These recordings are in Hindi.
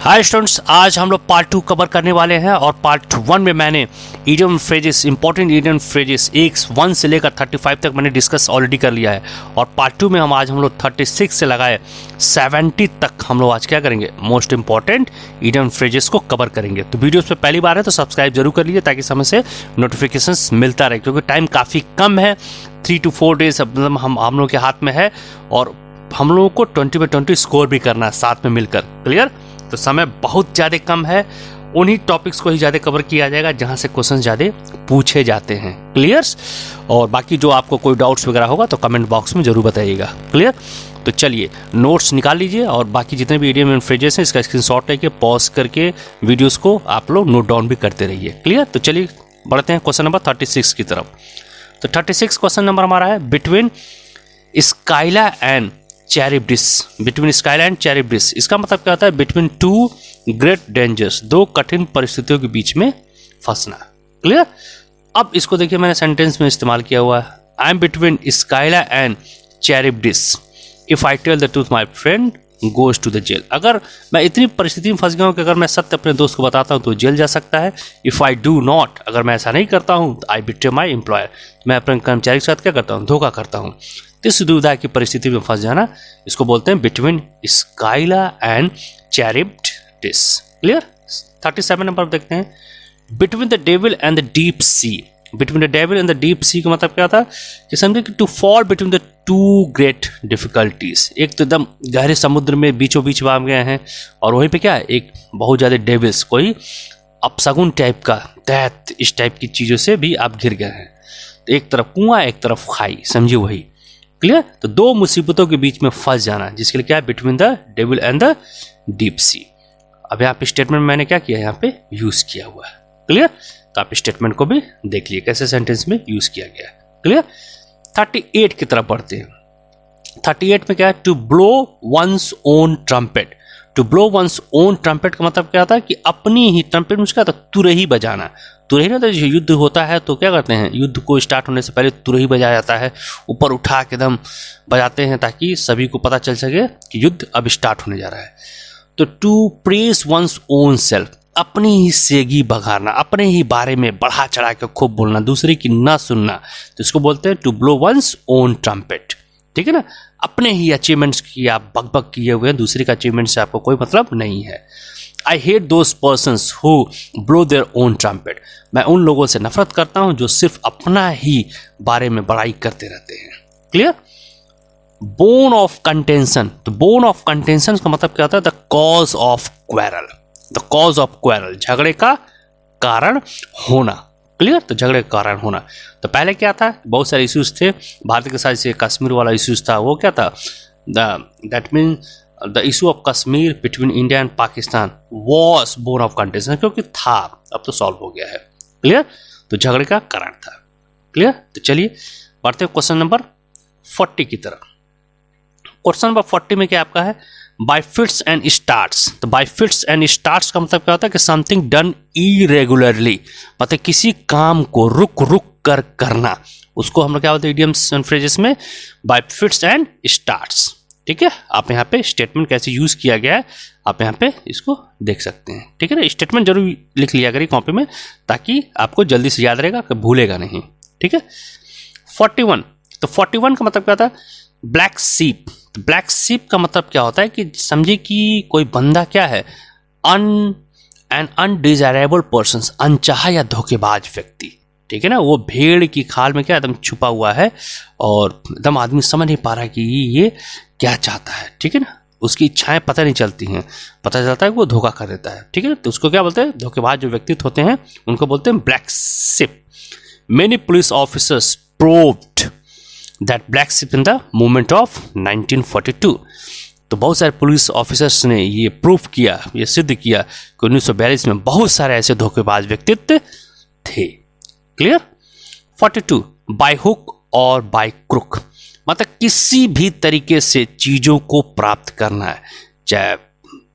हाय स्टूडेंट्स, आज हम लोग पार्ट 2 कवर करने वाले हैं और पार्ट 1 में मैंने idiom phrases, important idiom phrases 1 से लेकर 35 तक मैंने डिस्कस ऑलरेडी कर लिया है। और पार्ट 2 में आज हम लोग 36 से लगाए 70 तक हम लोग आज क्या करेंगे, मोस्ट इंपॉर्टेंट इडियम फ्रेजेस को कवर करेंगे। तो वीडियोस पे पहली बार है तो सब्सक्राइब जरूर कर लीजिए ताकि समय से नोटिफिकेशंस मिलता रहे, क्योंकि टाइम काफ़ी कम है, 3 to 4 डेज हम लोग के हाथ में है और हम लोगों को 20 में 20 स्कोर भी करना है साथ में मिलकर। क्लियर? तो समय बहुत ज़्यादा कम है, उन्हीं टॉपिक्स को ही ज़्यादा कवर किया जाएगा जहां से क्वेश्चन ज़्यादा पूछे जाते हैं। क्लियर्स? और बाकी जो आपको कोई डाउट्स वगैरह होगा तो कमेंट बॉक्स में जरूर बताइएगा। क्लियर? तो चलिए नोट्स निकाल लीजिए और बाकी जितने भी इडियम एंड फ्रेजेस हैं इसका स्क्रीनशॉट लेके पॉज करके वीडियोस को आप लोग नोट डाउन भी करते रहिए। क्लियर? तो चलिए बढ़ते हैं क्वेश्चन नंबर 36 की तरफ। तो 36 क्वेश्चन नंबर हमारा है between Scylla and Charybdis. Between Scylla and Charybdis, इसका मतलब क्या होता है? बिटवीन टू ग्रेट डेंजर्स, दो कठिन परिस्थितियों के बीच में फंसना। क्लियर? अब इसको देखिए, मैंने सेंटेंस में इस्तेमाल किया हुआ है, I am between Scylla and Charybdis, if I tell the truth my friend goes to the jail. अगर मैं इतनी परिस्थिति में फंस गया हूँ कि अगर मैं सत्य अपने दोस्त को बताता हूँ तो जेल जा सकता है। इफ आई डू नॉट, अगर मैं ऐसा नहीं करता हूँ तो आई बिट्रे माई एम्प्लॉयर, मैं अपने कर्मचारी के साथ क्या करता हूँ, धोखा करता हूँ। इस दुविधा की परिस्थिति में फंस जाना, इसको बोलते हैं between Scylla and Charybdis. Clear? 37 number देखते हैं, between the devil and the deep sea. Between the devil and the deep sea का मतलब क्या था कि समझे कि to fall between the two great difficulties. एक तो एकदम गहरे समुद्र में बीचों बीच बाम गए हैं और वहीं पे क्या है, एक बहुत ज़्यादा डेविल्स, कोई अपशगुन टाइप का, दैत इस टाइप की चीज़ों से भी आप घिर गए हैं। तो एक तरफ कुआं, एक तरफ खाई, समझिए वही। क्लियर? तो दो मुसीबतों के बीच में फंस जाना, जिसके लिए क्या है, between the devil and the deep सी। अब यहाँ पे स्टेटमेंट मैंने क्या किया, यहाँ पे यूज किया हुआ है। क्लियर? तो आप स्टेटमेंट को भी देख लिए कैसे सेंटेंस में यूज किया गया है। क्लियर? 38 की तरफ बढ़ते हैं। 38 में क्या है, to blow one's own trumpet. To blow one's own trumpet का मतलब क्या था कि अपनी ही ट्रम्पेट में क्या था, तुरही बजाना। तुरही ना, तो युद्ध होता है तो क्या करते हैं, युद्ध को स्टार्ट होने से पहले तुरही बजाया जाता है, ऊपर उठा के एकदम बजाते हैं ताकि सभी को पता चल सके कि युद्ध अब स्टार्ट होने जा रहा है। तो to praise one's own self, अपनी ही सेगी बघारना, अपने ही बारे में बढ़ा चढ़ा के खूब बोलना, दूसरे की ना सुनना, तो इसको बोलते हैं to blow one's own trumpet. ठीक है ना? अपने ही अचीवमेंट्स की आप बक किए हुए हैं, दूसरे का अचीवमेंट से आपको कोई मतलब नहीं है। I hate those persons who blow their own trumpet, मैं उन लोगों से नफरत करता हूं जो सिर्फ अपना ही बारे में बड़ाई करते रहते हैं। क्लियर? बोन ऑफ कंटेंशन, तो बोन ऑफ कंटेंशन का मतलब क्या होता है, the cause of quarrel. The cause of quarrel, झगड़े का कारण होना। क्लियर? तो झगड़े का कारण होना। तो पहले क्या था, बहुत सारे इश्यूज थे भारत के साथ, से कश्मीर वाला इश्यूज था, वो क्या था, that mean the issue of Kashmir between India and Pakistan was born of contention, क्योंकि था, अब तो सॉल्व हो गया है। क्लियर? तो झगड़े का कारण था। क्लियर? तो चलिए बढ़ते हैं क्वेश्चन नंबर 40 की तरफ। क्वेश्चन नंबर 40 में क्या आपका है, बाय फिट्स एंड स्टार्ट्स। तो बाय फिट्स एंड स्टार्ट्स का मतलब क्या होता है कि समथिंग डन इरेगुलरली, मतलब किसी काम को रुक रुक कर करना, उसको हम लोग क्या बोलते हैं इडियम्स एंड फ्रेजेस में, बाय फिट्स एंड स्टार्ट्स। ठीक है? आप यहाँ पे स्टेटमेंट कैसे यूज किया गया है आप यहाँ पे इसको देख सकते हैं। ठीक है ना? स्टेटमेंट जरूर लिख लिया करिए कॉपी में ताकि आपको जल्दी से याद रहेगा, भूलेगा नहीं। ठीक है? 41, तो 41 का मतलब क्या था, ब्लैक सीप। तो ब्लैक सीप का मतलब क्या होता है कि समझिए कि कोई बंदा क्या है, एन अनडिजायरेबल पर्सन, अनचाहा या धोखेबाज व्यक्ति। ठीक है ना? वो भेड़ की खाल में क्या एकदम छुपा हुआ है और एकदम आदमी समझ नहीं पा रहा कि ये क्या चाहता है। ठीक है ना? उसकी इच्छाएं पता नहीं चलती हैं, पता चलता है कि वो धोखा कर देता है। ठीक है? तो उसको क्या बोलते हैं, धोखेबाज जो व्यक्तित्व होते हैं उनको बोलते हैं black ship. Many police officers proved that black ship in the movement of 1942। तो बहुत सारे पुलिस ऑफिसर्स ने ये प्रूफ किया, ये सिद्ध किया कि 1942 में बहुत सारे ऐसे धोखेबाज व्यक्तित्व थे। क्लियर? 42, बाय हुक और बाय क्रुक, मतलब किसी भी तरीके से चीजों को प्राप्त करना है, चाहे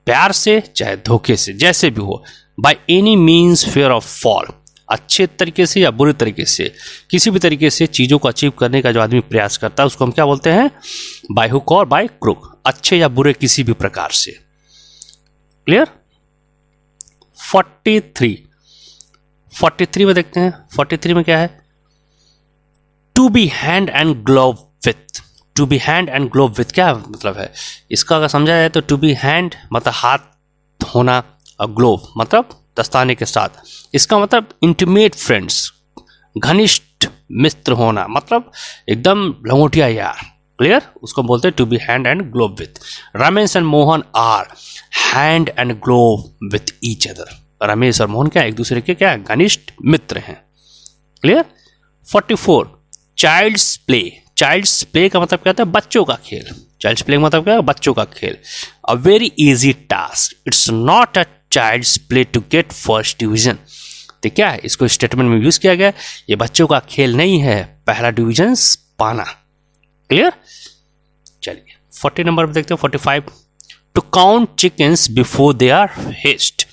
प्यार से चाहे धोखे से, जैसे भी हो, by any means fair of fall, अच्छे तरीके से या बुरे तरीके से, किसी भी तरीके से चीज़ों को अचीव करने का जो आदमी प्रयास करता है उसको हम क्या बोलते हैं, बाय हुक और बाय क्रुक, अच्छे या बुरे किसी भी प्रकार से। क्लियर? 43 में देखते हैं, 43 में क्या है, to be hand and glove with. To be hand and glove with क्या मतलब है इसका, अगर समझा जाए तो टू बी हैंड मतलब हाथ होना, और ग्लोव मतलब दस्ताने के साथ। इसका मतलब इंटीमेट फ्रेंड्स, घनिष्ठ मित्र होना, मतलब एकदम लंगोटिया यार। क्लियर, उसको बोलते हैं to be hand and glove with. Ramesh and Mohan are hand and glove with each other. Ramesh और मोहन क्या एक दूसरे के क्या घनिष्ठ मित्र हैं। Clear. 44 child's play. Child's play का मतलब क्या होता है, बच्चों का खेल। चाइल्ड्स प्ले का मतलब क्या है, बच्चों का खेल। A very easy task, it's not a child's play to get first division. तो क्या है, इसको स्टेटमेंट में यूज किया गया, ये बच्चों का खेल नहीं है पहला डिवीजन पाना। क्लियर। चलिए 40 नंबर पे देखते हैं, 45 to count chickens before they are hatched.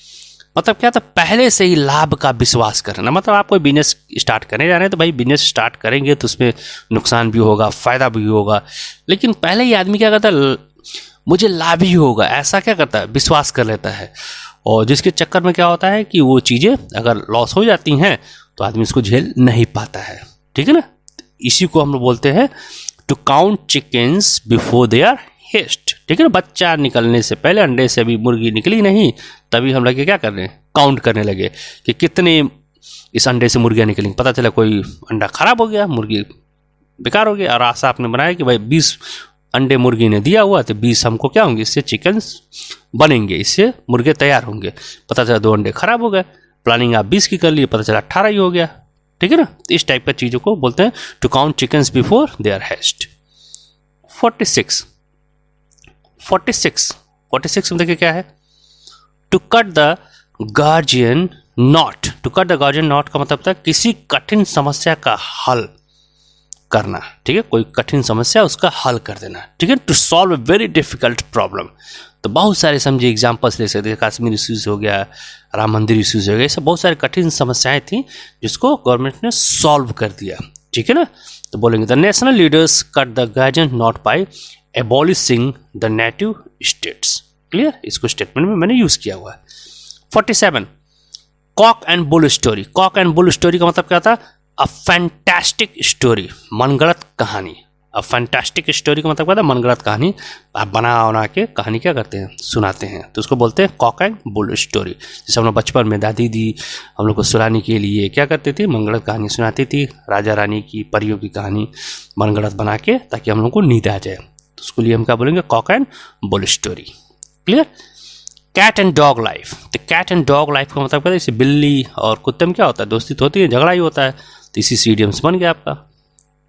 मतलब क्या था, पहले से ही लाभ का विश्वास करना। मतलब आप कोई बिजनेस स्टार्ट करने जा रहे हैं तो भाई बिजनेस स्टार्ट करेंगे तो उसमें नुकसान भी होगा, फायदा भी होगा, लेकिन पहले ही आदमी क्या करता है, मुझे लाभ ही होगा, ऐसा क्या करता है, विश्वास कर लेता है। और जिसके चक्कर में क्या होता है कि वो चीज़ें अगर लॉस हो जाती हैं तो आदमी इसको झेल नहीं पाता है। ठीक है ना, इसी को हम लोग बोलते हैं to count chickens before they are hatched. ठीक है ना, बच्चा निकलने से पहले, अंडे से अभी मुर्गी निकली नहीं तभी हम लगे क्या करने, काउंट करने लगे कि कितने इस अंडे से मुर्गियाँ निकली। पता चला कोई अंडा खराब हो गया, मुर्गी बेकार हो गया, और आशा आपने बनाया कि भाई 20 अंडे मुर्गी ने दिया हुआ तो 20 हमको क्या होंगे, इससे चिकन्स बनेंगे, इससे मुर्गे तैयार होंगे। पता चला 2 अंडे खराब हो गए, प्लानिंग आप 20 की कर लिए, पता चला 18 ही हो गया। ठीक है ना, तो इस टाइप का चीज़ों को बोलते हैं to count chickens before they are hatched. 46 में देखिए क्या है, to cut the guardian knot. To cut the guardian knot का मतलब था किसी कठिन समस्या का हल करना। ठीक है, कोई कठिन समस्या उसका हल कर देना। ठीक है, to solve a very difficult problem. तो बहुत सारे समझिए एग्जाम्पल्स ले सकते हैं, कश्मीर इश्यूज हो गया, राम मंदिर इश्यूज हो गया, ये सब बहुत सारी कठिन समस्याएं थी जिसको गवर्नमेंट ने सॉल्व कर दिया। ठीक है ना, तो बोलेंगे the national leaders cut the guardian knot by abolishing the native states. Clear, इसको स्टेटमेंट में मैंने यूज किया हुआ है। 47 cock and bull story. Cock and bull story का मतलब क्या था, अ फैंटास्टिक स्टोरी, मनगढ़ंत कहानी। अ फैंटास्टिक स्टोरी का मतलब क्या था, मनगढ़ंत कहानी। आप बना के कहानी क्या करते हैं, सुनाते हैं, तो उसको बोलते हैं कॉक एंड बुल स्टोरी। जैसे हम लोग बचपन में दादी दी हम लोग को सुनाने के लिए क्या करती थी, मनगढ़ंत कहानी सुनाती थी, राजा रानी की, परियों की कहानी मनगढ़ंत बना के, ताकि हम लोग को नींद आ जाए। तो उसके लिए हम क्या बोलेंगे, cock and bull story. Clear. Cat and dog life. तो कैट एंड डॉग लाइफ का मतलब क्या है, जैसे बिल्ली और कुत्ते में क्या होता है, दोस्ती तो होती है, झगड़ा ही होता है, तो इसी से इडियम्स बन गया आपका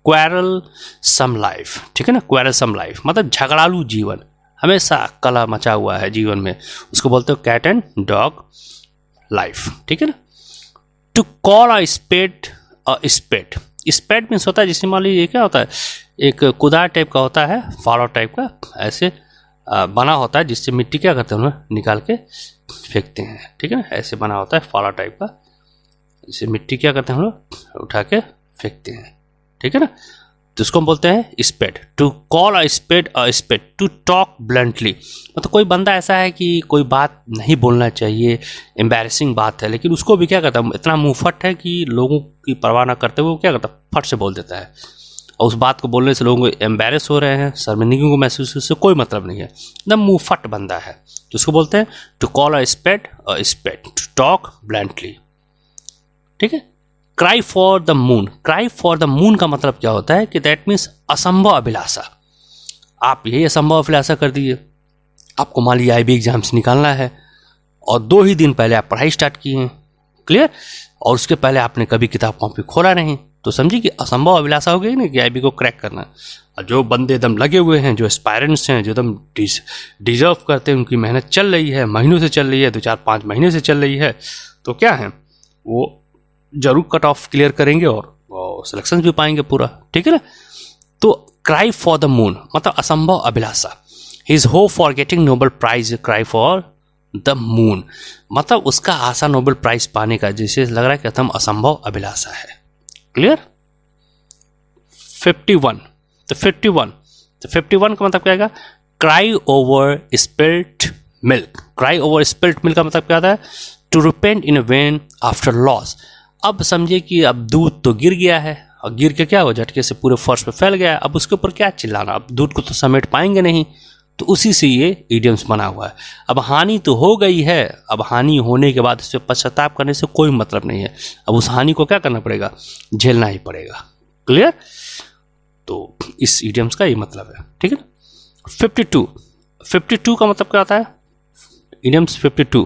क्वेरल सम लाइफ। ठीक है ना, क्वेरल सम लाइफ मतलब झगड़ालू जीवन, हमेशा कलह मचा हुआ है जीवन में, उसको बोलते हो कैट एंड डॉग लाइफ। ठीक है ना। To call a spade a spade. Spade means होता है, जैसे मान लीजिए क्या होता है, एक कुदार टाइप का होता है, फाड़ो टाइप का, ऐसे बना होता है जिससे मिट्टी क्या करते हैं हम निकाल के फेंकते हैं। ठीक है ना, ऐसे बना होता है फाड़ा टाइप का, जिससे मिट्टी क्या करते हैं हम लोग उठा के फेंकते हैं। ठीक है ना, तो उसको हम बोलते हैं spade. To call a spade, to talk bluntly मतलब कोई बंदा ऐसा है कि कोई बात नहीं बोलना चाहिए, एम्बैरेसिंग बात है, लेकिन उसको भी क्या करता है, इतना मुंहफट है कि लोगों की परवाह ना करते हुए वो क्या करता है, फट से बोल देता है, और उस बात को बोलने से लोगों को एम्बैरेस हो रहे हैं, शर्मिंदगी को महसूस, उससे कोई मतलब नहीं है, एकदम मुंहफट बंदा है, तो उसको बोलते हैं to call a spade, to talk bluntly. ठीक है। Cry for the moon. Cry for the moon का मतलब क्या होता है कि दैट मीन्स असंभव अभिलाषा। आप यही असंभव अभिलाषा कर दीजिए, आपको मान लीजिए IB एग्जाम्स निकालना है और 2 ही दिन पहले आप पढ़ाई स्टार्ट किए हैं। क्लियर। और उसके पहले आपने कभी किताब कॉपी खोला नहीं, तो समझिए कि असंभव अभिलाषा हो गई ना कि IB को क्रैक करना। और जो बंदे एकदम लगे हुए हैं, जो एस्पायरेंट्स हैं, जो एकदम डिजर्व करते हैं, उनकी मेहनत चल रही है, महीनों से चल रही है, 2-4-5 महीने से चल रही है, तो क्या है वो जरूर कट ऑफ क्लियर करेंगे और सिलेक्शन भी पाएंगे पूरा। ठीक है ना। तो क्राई फॉर द मून मतलब असंभव अभिलाषा। His hope for getting Nobel prize, cry for the moon मतलब उसका आशा नोबेल प्राइज पाने का, जैसे लग रहा है कि एकदम असंभव अभिलाषा है। क्लियर। 51 तो 51 का मतलब क्या है, cry over spilt milk. Cry over spilt milk का मतलब क्या होता है, to repent in a vain after loss. अब समझिए कि अब दूध तो गिर गया है और गिर के क्या हो, झटके से पूरे फर्श पे फैल गया है, अब उसके ऊपर क्या चिल्लाना, अब दूध को तो समेट पाएंगे नहीं, तो उसी से ये इडियम्स बना हुआ है। अब हानि तो हो गई है, अब हानि होने के बाद इस पर पश्चाताप करने से कोई मतलब नहीं है, अब उस हानि को क्या करना पड़ेगा, झेलना ही पड़ेगा। क्लियर? तो इस इडियम्स का ये मतलब है, ठीक है ना। 52 का मतलब क्या होता है, इडियम्स 52।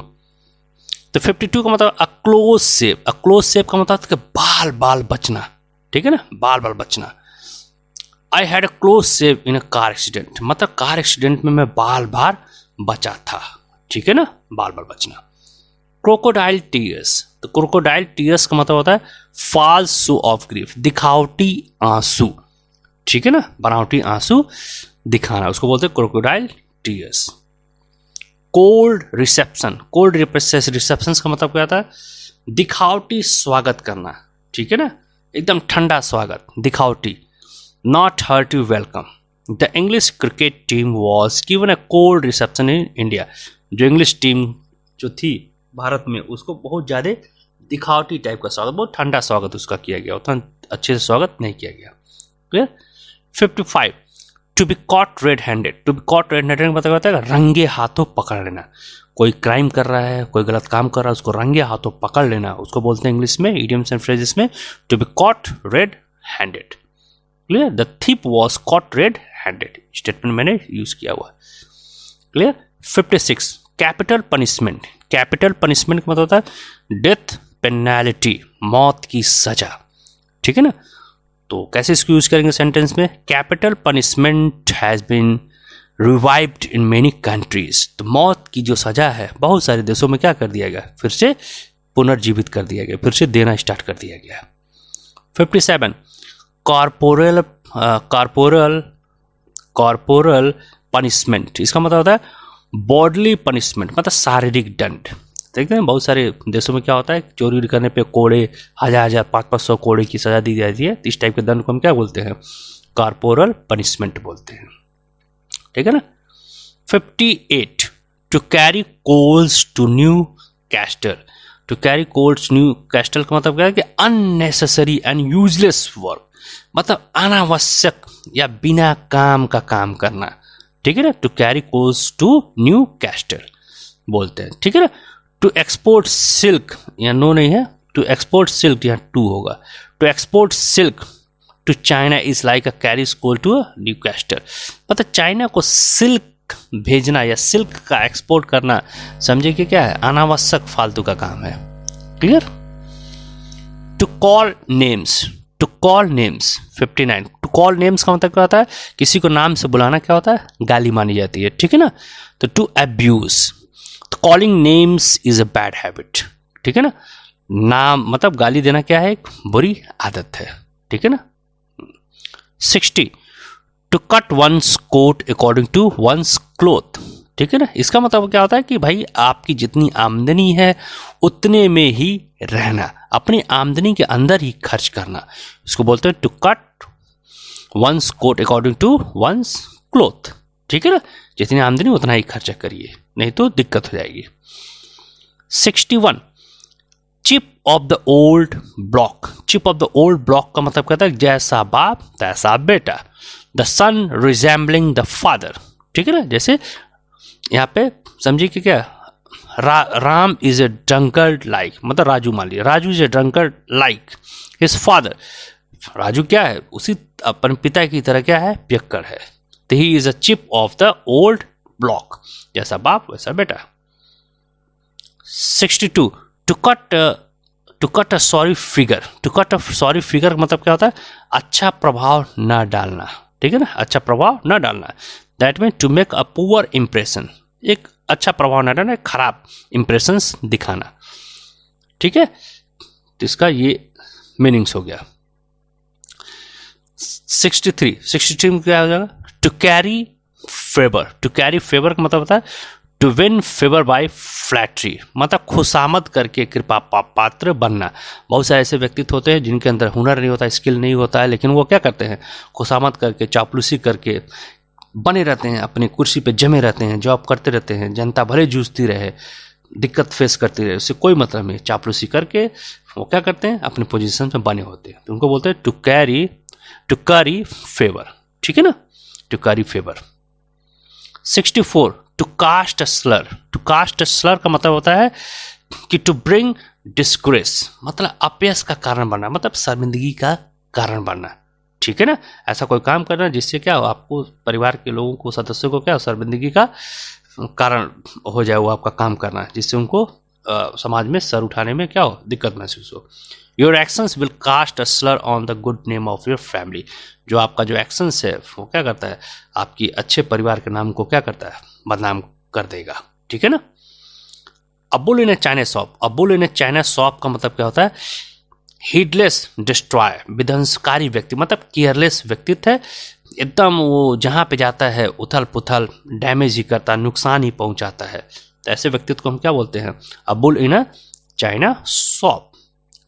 तो 52 का मतलब a close shape. A close shape का मतलब कि बाल बाल बचना, ठीक है ना, बाल बाल बचना। I had a close shave in a car accident, मतलब कार एक्सीडेंट में मैं बाल बाल बचा था, ठीक है ना, बाल बाल बचना। क्रोकोडाइल टीयर्स, तो क्रोकोडाइल टीयर्स का मतलब होता है फॉल्स शो ऑफ ग्रीफ, दिखावटी आंसू, ठीक है ना, बनावटी आंसू दिखाना, उसको बोलते हैं crocodile tears. Cold reception, cold reception का मतलब क्या होता है, दिखावटी स्वागत करना, ठीक है ना, एकदम ठंडा स्वागत, दिखावटी। Not hearty welcome. The English cricket team was given a cold reception in India. जो इंग्लिश टीम जो थी भारत में, उसको बहुत ज़्यादा दिखावटी टाइप का स्वागत, बहुत ठंडा स्वागत उसका किया गया, उतना अच्छे से स्वागत नहीं किया गया। Clear? 55 to be caught red handed. To be caught red handed मतलब होता है रंगे हाथों पकड़ लेना। कोई क्राइम कर रहा है, कोई गलत काम कर रहा है, उसको रंगे हाथों पकड़ लेना, उसको बोलते हैं इंग्लिश में, इडियम्स एंड फ्रेजेस में, to be caught red handed. Clear? The thief was caught red handed, statement मैंने यूज किया हुआ। Clear? 56 capital punishment. Capital punishment का मतलब होता है डेथ पेनाल्टी, मौत की सजा, ठीक है ना। तो कैसे इसको यूज करेंगे सेंटेंस में, capital punishment has been revived in many countries. तो मौत की जो सजा है बहुत सारे देशों में क्या कर दिया गया, फिर से पुनर्जीवित कर दिया गया, फिर से देना स्टार्ट कर दिया गया। 57 कॉर्पोरल पनिशमेंट, इसका मतलब होता है बॉडली पनिशमेंट, मतलब शारीरिक दंड। देखते हैं बहुत सारे देशों में क्या होता है, चोरी करने पे कोड़े 1000 500 कोड़े की सजा दी जाती है, इस टाइप के दंड को हम क्या बोलते हैं, कॉर्पोरल पनिशमेंट बोलते हैं, ठीक है ना। 58 to carry coals to Newcastle. To carry coals Newcastle का मतलब क्या है कि अननेसेसरी एंड यूजलेस वर्क, मतलब अनावश्यक या बिना काम का काम करना, ठीक है ना। To carry coals to Newcastle बोलते हैं, ठीक है ना। टू एक्सपोर्ट सिल्क, यहाँ नो नहीं है, टू एक्सपोर्ट सिल्क यहाँ टू होगा। To export silk to China is like a carries coal to a Newcastle, मतलब चाइना को सिल्क भेजना या सिल्क का एक्सपोर्ट करना, समझे कि क्या है, अनावश्यक फालतू का काम है। Clear? To call names. To call names 59। To call names का मतलब क्या होता है, किसी को नाम से बुलाना क्या होता है, गाली मानी जाती है, ठीक है ना। तो टू अब्यूज, तो calling names is a bad habit, ठीक है ना। नाम मतलब गाली देना क्या है, एक बुरी आदत है, ठीक है ना। 60 to cut one's coat according to one's cloth, ठीक है ना। इसका मतलब क्या होता है कि भाई आपकी जितनी आमदनी है उतने में ही रहना, अपनी आमदनी के अंदर ही खर्च करना, इसको बोलते हैं to cut one's coat according to one's cloth, ठीक है ना। जितनी आमदनी उतना ही खर्चा करिए, नहीं तो दिक्कत हो जाएगी। 61 chip off the old block. Chip off the old block का मतलब कहता है जैसा बाप तैसा बेटा, the son resembling the father, ठीक है ना। जैसे यहाँ पे समझिए कि क्या, Ram is a drunkard like, मतलब राजू मान लिया, Raju is a drunkard like his father. Raju क्या है, उसी अपन पिता की तरह क्या है, पियक्कड़ है। तो ही is a chip off the old block, जैसा बाप वैसा बेटा। 62 to cut a sorry figure. To cut a sorry figure का मतलब क्या होता है, अच्छा प्रभाव न डालना, ठीक है ना, अच्छा प्रभाव न डालना। That mean to make a poor impression, एक अच्छा प्रभाव न डालना, खराब इंप्रेशंस दिखाना, ठीक है। तो इसका ये मीनिंग्स हो गया। 63 में क्या हो जाएगा, to carry favour. To carry favour का मतलब होता है to win favour by flattery, मतलब खुशामद करके कृपा पात्र बनना। बहुत सारे ऐसे व्यक्तित्व होते हैं जिनके अंदर हुनर नहीं होता, स्किल नहीं होता है, लेकिन वो क्या करते हैं, खुशामद करके, चापलूसी करके बने रहते हैं, अपनी कुर्सी पे जमे रहते हैं, जॉब करते रहते हैं, जनता भले जूझती रहे, दिक्कत फेस करते रहे, उससे कोई मतलब नहीं। चापलूसी करके वो क्या करते हैं, अपने पोजीशन में बने होते हैं, तो उनको बोलते हैं टू कैरी फेवर, ठीक है ना, to carry favour. 64 to cast a slur. To cast a slur का मतलब होता है कि टू ब्रिंग डिस्ग्रेस, मतलब अपयश का कारण बनना, मतलब शर्मिंदगी का कारण बनना, ठीक है ना। ऐसा कोई काम करना जिससे क्या हो, आपको परिवार के लोगों को, सदस्यों को क्या शर्मिंदगी का कारण हो जाए, वो आपका काम करना जिससे उनको समाज में सर उठाने में क्या हो, दिक्कत महसूस हो। Your actions will cast a slur on the good name of your family. जो आपका जो एक्शंस है वो क्या करता है, आपकी अच्छे परिवार के नाम को क्या करता है, बदनाम कर देगा, ठीक है ना। अ bull in A China shop. A bull in A China shop का मतलब क्या होता है, हीडलेस डिस्ट्रॉय, विध्वंसकारी व्यक्ति, मतलब केयरलेस व्यक्तित्व है, एकदम वो जहाँ पे जाता है उथल पुथल, डैमेज ही करता, नुकसान ही पहुँचाता है, तो ऐसे व्यक्तित्व को हम क्या बोलते हैं, a bull in a china shop.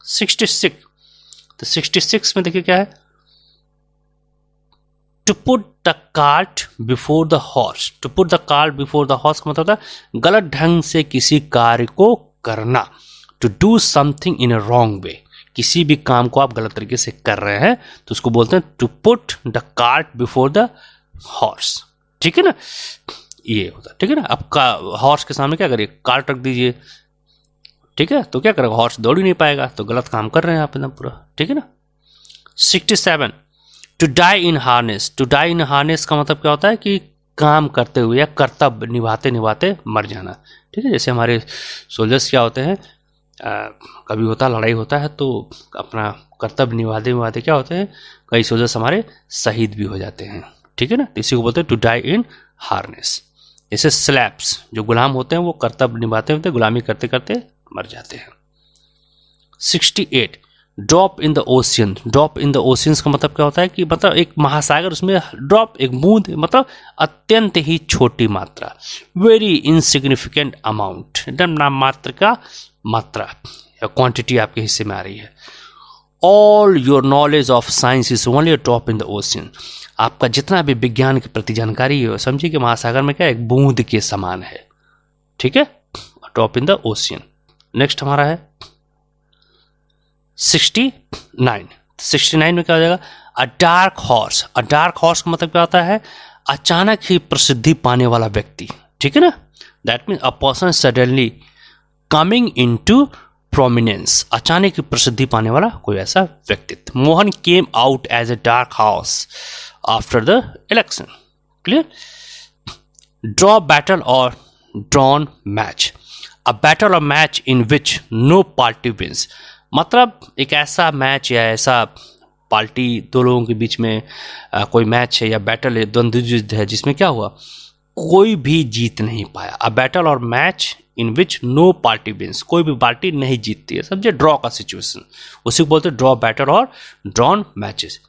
66, तो 66 में देखिए क्या है, to put the cart before the horse. To put the cart before the horse का मतलब होता है गलत ढंग से किसी कार्य को करना, to do something in a wrong way, किसी भी काम को आप गलत तरीके से कर रहे हैं तो उसको बोलते हैं to put the cart before the horse, ठीक है ना, ये होता है, ठीक है ना। आपका हॉर्स के सामने क्या करिए, कार्ट रख दीजिए, ठीक है, तो क्या करेगा, हॉर्स दौड़ ही नहीं पाएगा, तो गलत काम कर रहे हैं आप एकदम पूरा, ठीक है ना। 67 to die in harness. To die in harness का मतलब क्या होता है कि काम करते हुए या कर्तव्य निभाते निभाते मर जाना, ठीक है। जैसे हमारे सोल्जर्स क्या होते हैं, कभी होता लड़ाई होता है तो अपना कर्तव्य निभाते निभाते क्या होते हैं, कई सोल्जर्स हमारे शहीद भी हो जाते हैं, ठीक है ना, तो इसी को बोलते हैं टू डाई इन हार्नेस। जैसे स्लैप्स, जो गुलाम होते हैं वो कर्तव्य निभाते होते गुलामी करते करते मर जाते हैं। 68 drop in the ocean. Drop in the oceans का मतलब क्या होता है कि मतलब एक महासागर, उसमें ड्रॉप एक बूंद, मतलब अत्यंत ही छोटी मात्रा, वेरी इनसिग्निफिकेंट अमाउंट, एकदम नाम मात्र का मात्रा या क्वांटिटी आपके हिस्से में आ रही है। All your knowledge of science is only a drop in the ocean. आपका जितना भी विज्ञान के प्रति जानकारी है समझिए कि महासागर में क्या एक बूंद के समान है, ठीक है, drop in the ocean. Next हमारा है 69। 69 में क्या हो जाएगा, अ डार्क हॉर्स। अ डार्क हॉर्स का मतलब क्या होता है, अचानक ही प्रसिद्धि पाने वाला व्यक्ति, ठीक है ना, that means a person suddenly coming into prominence, अचानक ही प्रसिद्धि पाने वाला कोई ऐसा व्यक्तित्व। Mohan came out as a dark horse after the election, clear. Draw battle or drawn match. A battle or match in which no party wins, मतलब एक ऐसा मैच या ऐसा पार्टी, दो लोगों के बीच में कोई मैच है या बैटल है, द्वंद्व युद्ध है, जिसमें क्या हुआ, कोई भी जीत नहीं पाया। A battle or match in which no party wins, कोई भी पार्टी नहीं जीतती है, समझे, ड्रॉ का सिचुएशन, उसी को बोलते हैं draw battle or drawn matches,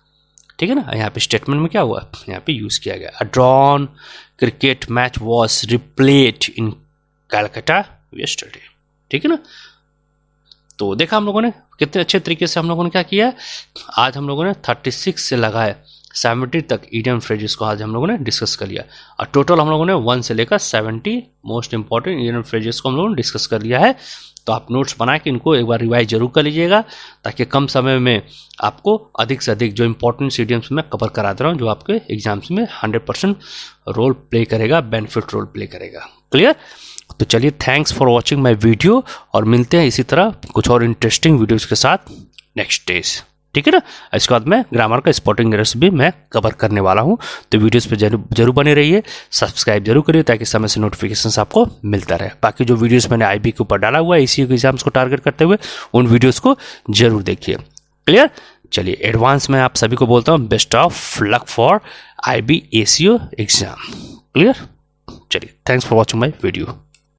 ठीक है ना। यहाँ पे स्टेटमेंट में क्या हुआ, यहाँ पे यूज किया गया, a drawn cricket match was replayed in Calcutta yesterday, ठीक है ना। तो देखा हम लोगों ने कितने अच्छे तरीके से हम लोगों ने क्या किया, आज हम लोगों ने 36 से लगाए 70 तक इडियम फ्रेजेस को आज हम लोगों ने डिस्कस कर लिया, और टोटल हम लोगों ने 1 से लेकर 70 मोस्ट इंपॉर्टेंट इडियम फ्रेजेस को हम लोगों ने डिस्कस कर लिया है। तो आप नोट्स बना के इनको एक बार रिवाइज जरूर कर लीजिएगा, ताकि कम समय में आपको अधिक से अधिक जो इंपॉर्टेंट इडियम्स मैं कवर करा दे रहा हूँ, जो आपके एग्जाम्स में 100% रोल प्ले करेगा, बेनिफिट रोल प्ले करेगा, क्लियर। तो चलिए, thanks for watching my video, और मिलते हैं इसी तरह कुछ और इंटरेस्टिंग वीडियोज़ के साथ नेक्स्ट डेज, ठीक है ना। इसके बाद में ग्रामर का स्पॉटिंग एरर्स भी मैं कवर करने वाला हूँ, तो वीडियोस पे जरूर बने रहिए, सब्सक्राइब जरूर करिए ताकि समय से नोटिफिकेशंस आपको मिलता रहे। बाकी जो वीडियोस मैंने आईबी के ऊपर डाला हुआ है इसी एग्जाम्स को टारगेट करते हुए, उन वीडियोस को जरूर देखिए, क्लियर। चलिए, एडवांस में आप सभी को बोलता हूँ best of luck for IB ACO exam, clear. चलिए, thanks for watching my video.